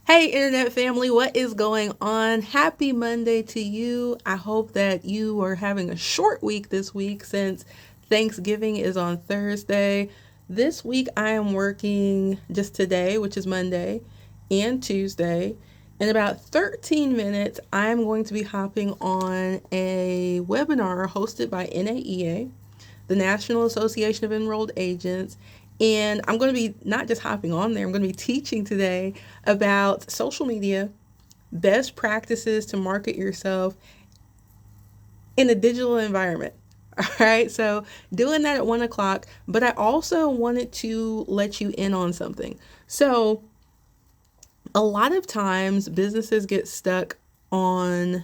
Hey, Internet family, what is going on? Happy Monday to you. I hope that you are having a short week this week since Thanksgiving is on Thursday. This week, I am working just today, which is Monday, and Tuesday. In about 13 minutes, I'm going to be hopping on a webinar hosted by NAEA, the National Association of Enrolled Agents. And I'm going to be not just hopping on there, I'm going to be teaching today about social media, best practices to market yourself in a digital environment. All right, so doing that at 1 o'clock, but I also wanted to let you in on something. So, a lot of times businesses get stuck on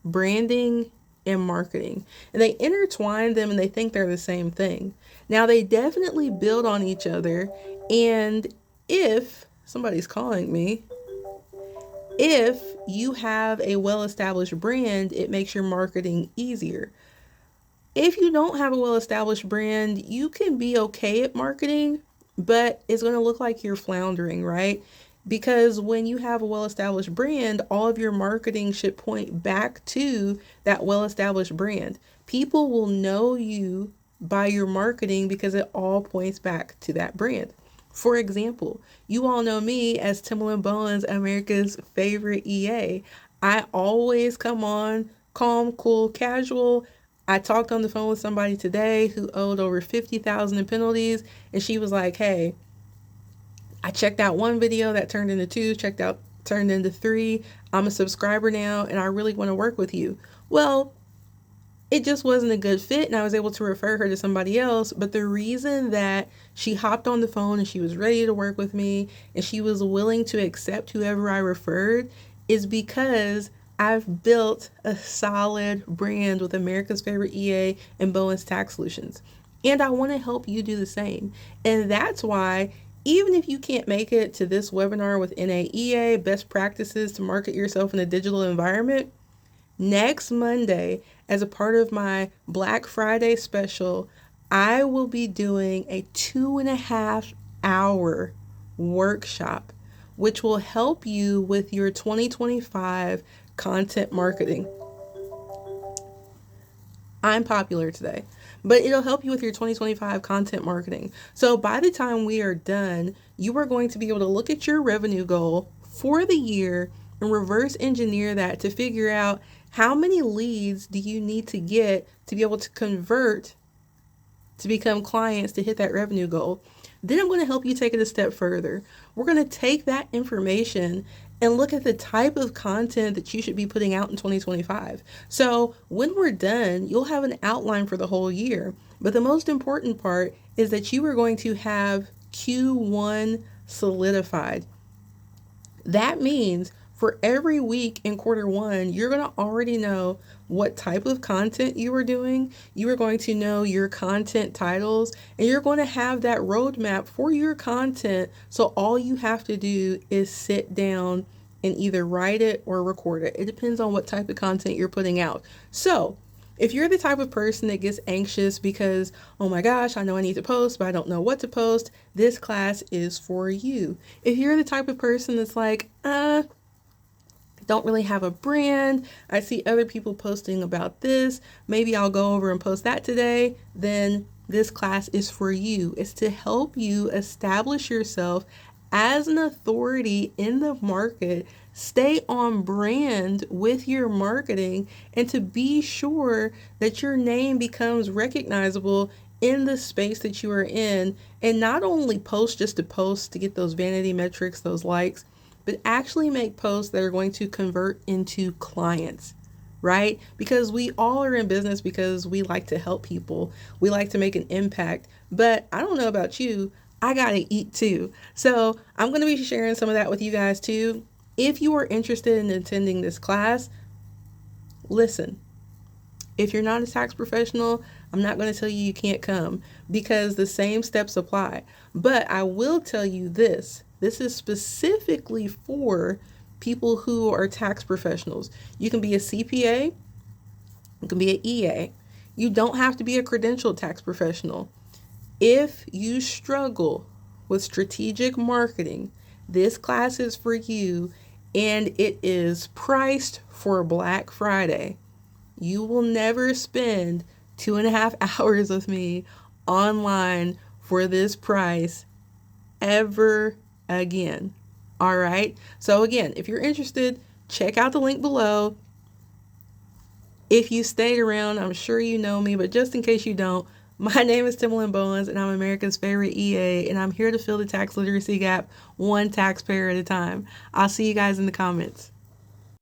branding and marketing, and they intertwine them and they think they're the same thing. Now, they definitely build on each other, and if somebody's calling me, if you have a well established brand, it makes your marketing easier. If you don't have a well established brand, you can be okay at marketing, but it's going to look like you're floundering, right? Because when you have a well established brand, all of your marketing should point back to that well established brand. People will know you by your marketing because it all points back to that brand. For example, you all know me as Timalyn Bowen's America's favorite EA. I always come on calm, cool, casual. I talked on the phone with somebody today who owed over 50,000 in penalties, and she was like, "Hey, I checked out one video that turned into two, checked out turned into three. I'm a subscriber now, and I really want to work with you." Well, it just wasn't a good fit, and I was able to refer her to somebody else. But the reason that she hopped on the phone and she was ready to work with me and she was willing to accept whoever I referred is because I've built a solid brand with America's favorite EA and Bowen's Tax Solutions. And I want to help you do the same. And that's why, even if you can't make it to this webinar with NAEA, best practices to market yourself in a digital environment, next Monday, as a part of my Black Friday special, I will be doing a 2.5 hour workshop, which will help you with your 2025 content marketing. I'm popular today, but it'll help you with your 2025 content marketing. So by the time we are done, you are going to be able to look at your revenue goal for the year and reverse engineer that to figure out how many leads do you need to get to be able to convert to become clients to hit that revenue goal. Then I'm going to help you take it a step further. We're going to take that information and look at the type of content that you should be putting out in 2025. So when we're done, you'll have an outline for the whole year. But the most important part is that you are going to have Q1 solidified. That means for every week in quarter 1, you're going to already know what type of content you are doing. You are going to know your content titles, and you're going to have that roadmap for your content. So all you have to do is sit down and either write it or record it. It depends on what type of content you're putting out. So if you're the type of person that gets anxious because, oh my gosh, I know I need to post, but I don't know what to post, this class is for you. If you're the type of person that's like, don't really have a brand, I see other people posting about this, maybe I'll go over and post that today, then this class is for you. It's to help you establish yourself as an authority in the market, stay on brand with your marketing, and to be sure that your name becomes recognizable in the space that you are in, and not only post just to post to get those vanity metrics, those likes, but actually make posts that are going to convert into clients, right? Because we all are in business because we like to help people. We like to make an impact. But I don't know about you, I got to eat too. So I'm going to be sharing some of that with you guys too. If you are interested in attending this class, listen. If you're not a tax professional, I'm not going to tell you you can't come because the same steps apply. But I will tell you this. This is specifically for people who are tax professionals. You can be a CPA, you can be an EA. You don't have to be a credentialed tax professional. If you struggle with strategic marketing, This class is for you, and it is priced for Black Friday. You will never spend 2.5 hours with me online for this price ever again. All right. So, again, if you're interested, check out the link below. If you stayed around, I'm sure you know me, but just in case you don't, my name is Timalyn Bowens, and I'm America's favorite EA, and I'm here to fill the tax literacy gap one taxpayer at a time. I'll see you guys in the comments.